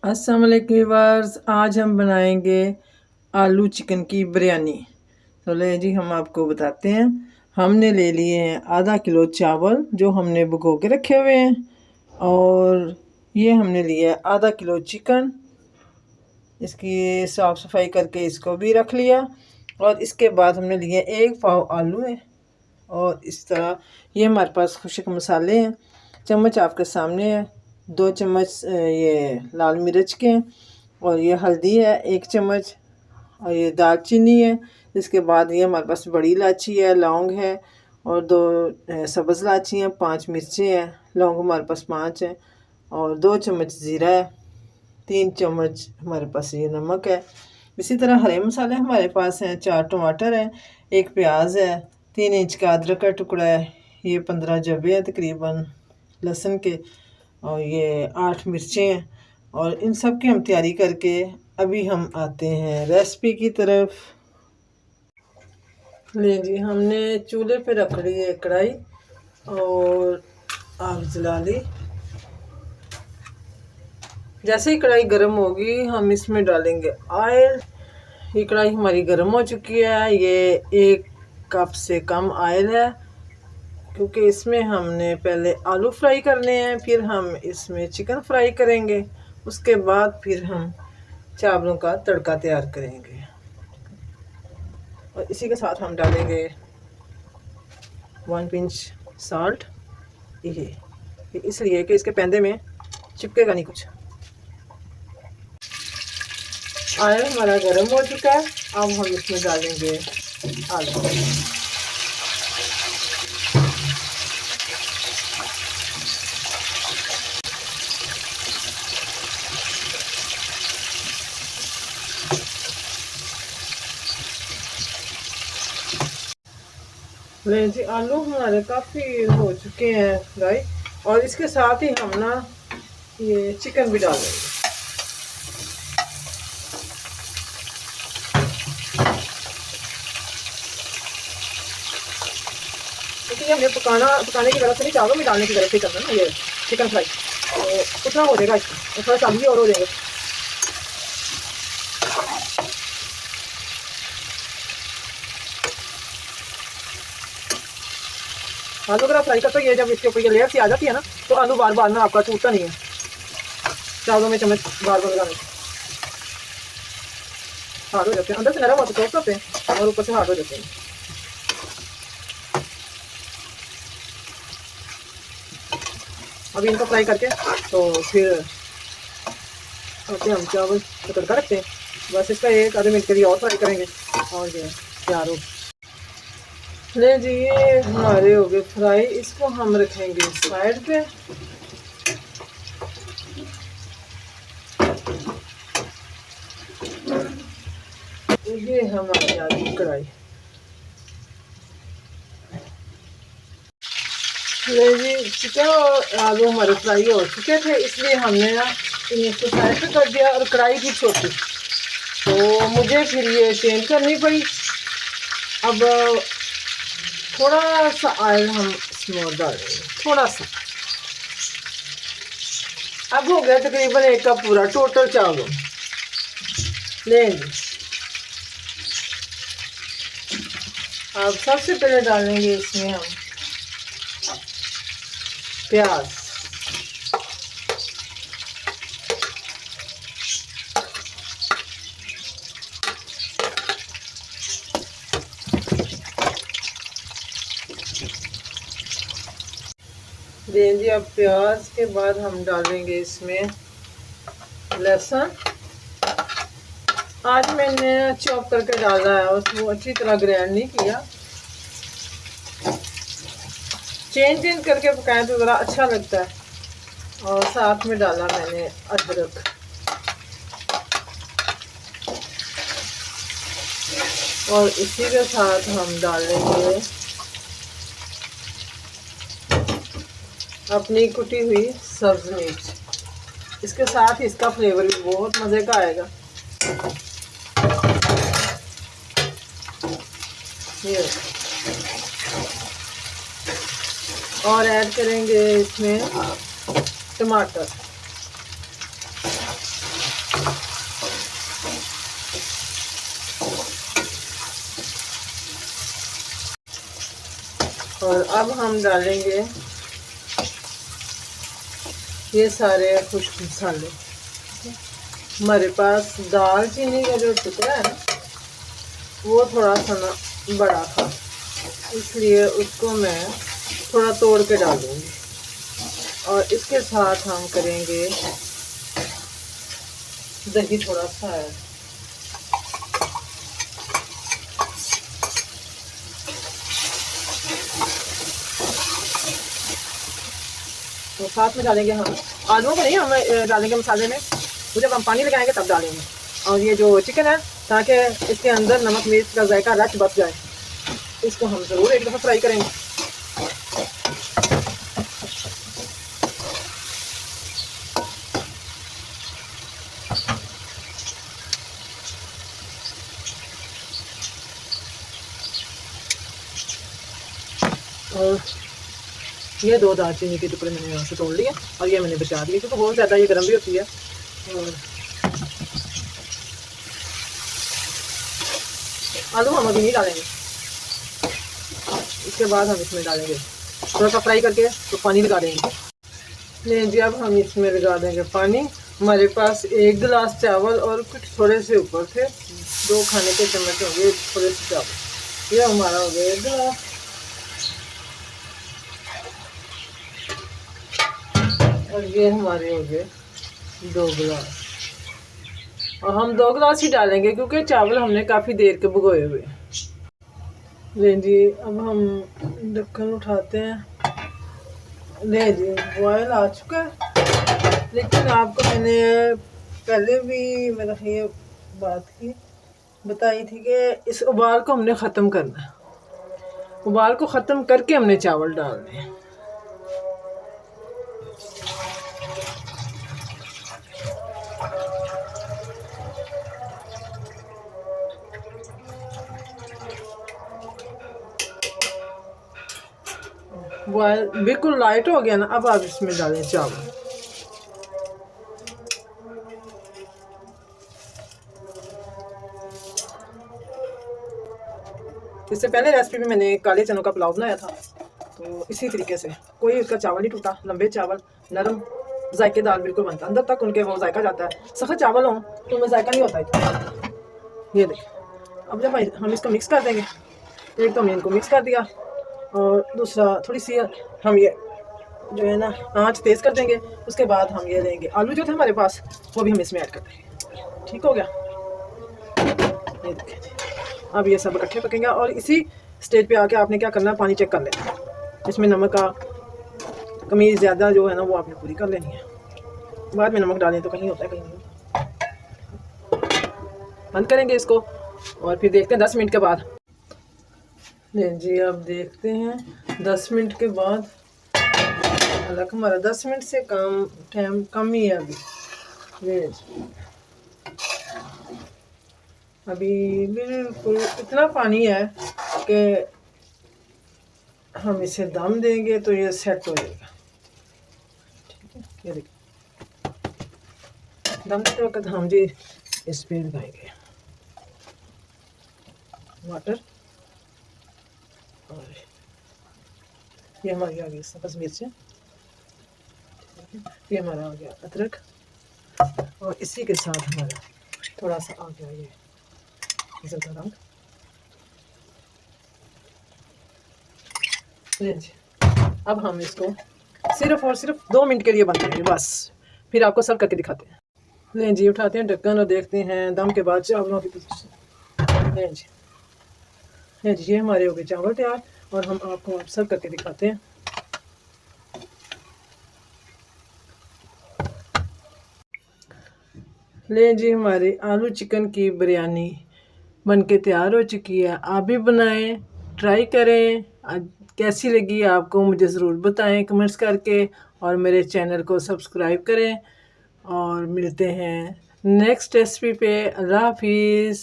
अस्सलाम वालेकुम व्यूअर्स, आज हम बनाएंगे आलू चिकन की बिरयानी। तो ले जी, हम आपको बताते हैं। हमने ले लिए हैं आधा किलो चावल जो हमने भिगो के रखे हुए हैं, और ये हमने लिया है आधा किलो चिकन। इसकी साफ़ सफाई करके इसको भी रख लिया। और इसके बाद हमने लिए एक पाव आलू है, और इस तरह ये हमारे पास खुश्क मसाले हैं। चम्मच आपके सामने है, 2 चम्मच ये लाल मिर्च के हैं, और ये हल्दी है 1 चम्मच, और ये दालचीनी है। इसके बाद ये हमारे पास बड़ी इलायची है, लौंग है, और 2 सब्ज़ इलायची हैं, 5 मिर्चें हैं, लौंग हमारे पास 5 हैं, और 2 चम्मच ज़ीरा है, 3 चम्मच हमारे पास ये नमक है। इसी तरह हरे मसाले हमारे पास हैं, 4 टमाटर हैं, 1 प्याज है, 3 इंच का अदरक का टुकड़ा है, ये 15 जबे हैं तकरीबन लहसुन के, और ये 8 मिर्चें हैं। और इन सब की हम तैयारी करके अभी हम आते हैं रेसिपी की तरफ। ले जी, हमने चूल्हे पे रख ली है कढ़ाई और आग जला ली। जैसे ही कढ़ाई गर्म होगी हम इसमें डालेंगे ऑयल। ये कढ़ाई हमारी गर्म हो चुकी है। ये 1 कप से कम ऑयल है, क्योंकि इसमें हमने पहले आलू फ्राई करने हैं, फिर हम इसमें चिकन फ्राई करेंगे, उसके बाद फिर हम चावलों का तड़का तैयार करेंगे। और इसी के साथ हम डालेंगे 1 पिंच साल्ट, ये इसलिए कि इसके पैंदे में चिपकेगा नहीं कुछ। ऑयल हमारा गर्म हो चुका है, अब हम इसमें डालेंगे आलू। ले जी, आलू हमारे काफ़ी हो चुके हैं फ्राई, और इसके साथ ही हम ना ये चिकन भी डाल देंगे। क्योंकि हमें पकाने की जरूरत नहीं, चावलों में डालने की जरूरत ही करना ना ये चिकन फ्राई, तो उतना हो जाएगा इसका, थोड़ा चावल भी और हो जाएगा। आलू अगर आप फ्राई करते हो, ये जब इसके ऊपर ये लेयर सी आ जाती है ना, तो आलू बार बार ना आपका टूटता नहीं है, चावलों में चम्मच बार बार लगाने हार्ड हो जाते हैं, अंदर से नरम होते होते हैं और ऊपर से हार्ड हो जाते हैं। अभी इनको फ्राई करके तो फिर आते हम चावल का तड़का रखते हैं। बस इसका 1 आधे मिनट के लिए और फ्राई करेंगे, और ये तैयार हो। ले जी, ये हमारे हो गए फ्राई, इसको हम रखेंगे साइड पे। ये हमारी आलू कढ़ाई। ले जी, चिकन और आलू हमारे फ्राई हो चुके थे, इसलिए हमने ना इनको साइड पे कर दिया, और कढ़ाई की छोटी, तो मुझे फिर ये चेंज करनी पड़ी। अब थोड़ा सा ऑयल हम इसमें डालेंगे, थोड़ा सा। अब हो गया तकरीबन 1 कप पूरा टोटल चावल। लेंगे अब सबसे पहले डालेंगे इसमें हम प्याज। देंगे अब प्याज के बाद हम डालेंगे इसमें लहसुन। आज मैंने चॉप करके डाला है, उसको अच्छी तरह ग्राइंड नहीं किया। चेंज करके पकाएं तो ज़रा अच्छा लगता है। और साथ में डाला मैंने अदरक, और इसी के साथ हम डालेंगे अपनी कुटी हुई सब्ज़ मिर्च। इसके साथ ही इसका फ्लेवर भी बहुत मज़े का आएगा। ये और ऐड करेंगे इसमें टमाटर। और अब हम डालेंगे ये सारे खुश्क मसाले। हमारे पास दालचीनी का जो टुकड़ा है ना वो थोड़ा सा ना बड़ा था, इसलिए उसको मैं थोड़ा तोड़ के डालूंगी। और इसके साथ हम करेंगे दही थोड़ा सा है। तो साथ में डालेंगे हम आलूओं को नहीं, हम डालेंगे मसाले में, तो जब हम पानी लगाएंगे तब डालेंगे। और ये जो चिकन है, ताकि इसके अंदर नमक मिर्च का जायका रच बस जाए, इसको हम ज़रूर एक दफ़ा फ्राई करेंगे। और ये 2 दालचीनी के टुकड़े मैंने यहाँ से तोड़ लिए और ये मैंने बचा दिए, क्योंकि बहुत ज़्यादा ये गर्म भी होती है। और आलू हम अभी नहीं डालेंगे, इसके बाद हम इसमें डालेंगे थोड़ा सा फ्राई करके, तो पानी लगा देंगे। नहीं जी, अब हम इसमें लगा देंगे पानी। हमारे पास 1 गिलास चावल और कुछ थोड़े से ऊपर थे, 2 खाने के चम्मच होंगे थोड़े से चावल। ये हमारा हो गया 1 गिलास और ये हमारे हो गए 2 गिलास। और हम 2 गिलास ही डालेंगे क्योंकि चावल हमने काफ़ी देर के भिगोए हुए। ले जी, अब हम ढक्कन उठाते हैं। ले जी, बॉयल आ चुका है, लेकिन आपको मैंने पहले भी मेरा ये बात की बताई थी कि इस उबाल को हमने ख़त्म करना है। उबाल को ख़त्म करके हमने चावल डालने हैं। बॉयल बिल्कुल लाइट हो गया ना, अब आप इसमें डालें चावल। इससे पहले रेसिपी में मैंने काले चनों का पुलाव बनाया था, तो इसी तरीके से कोई उसका चावल नहीं टूटा, लंबे चावल नरम जायकेदार बिल्कुल बनता, अंदर तक उनके वो जायका जाता है। सख्त चावल हो तो उनमें जायका नहीं होता इतना। ये देखिए, अब जब हम इसको मिक्स कर देंगे, एक तो हमने इनको मिक्स कर दिया और दूसरा थोड़ी सी हम ये जो है ना आँच तेज़ कर देंगे। उसके बाद हम ये लेंगे आलू जो थे हमारे पास, वो भी हम इसमें ऐड कर देंगे। ठीक हो गया, ये देखिए जी। अब ये सब इकट्ठे पकेंगे और इसी स्टेज पे आके आपने क्या करना है, पानी चेक कर लेना, इसमें नमक का कमी ज़्यादा जो है ना वो आपने पूरी कर लेनी है। बाद में नमक डालें तो कहीं होता है कहीं नहीं। बंद करेंगे इसको और फिर देखते हैं 10 मिनट के बाद। जी, अब देखते हैं 10 मिनट के बाद। हालांकि हमारा 10 मिनट से कम टाइम कम ही है अभी बिल्कुल इतना पानी है कि हम इसे दम देंगे तो ये सेट हो जाएगा। ठीक है, ये देखिए, दम देते वक्त हम जी इस पे लगाएंगे वाटर। और ये हमारी आ गई सब्ज़ मिर्चें, ये हमारा आ गया अदरक, और इसी के साथ हमारा थोड़ा सा आ गया ये ज़रदा रंग। जी, अब हम इसको सिर्फ और सिर्फ 2 मिनट के लिए बंद करेंगे बस, फिर आपको सर्व करके दिखाते हैं। लें जी, उठाते हैं ढक्कन और देखते हैं दम के बाद चावलों की पोजीशन। लें जी, ये हमारे हो गए चावल तैयार और हम आपको सर्व करके दिखाते हैं। लें जी, हमारी आलू चिकन की बिरयानी बनके तैयार हो चुकी है। आप भी बनाएं, ट्राई करें। कैसी लगी आपको मुझे ज़रूर बताएं कमेंट्स करके, और मेरे चैनल को सब्सक्राइब करें। और मिलते हैं नेक्स्ट रेसिपी पे। अल्लाह हाफिज़।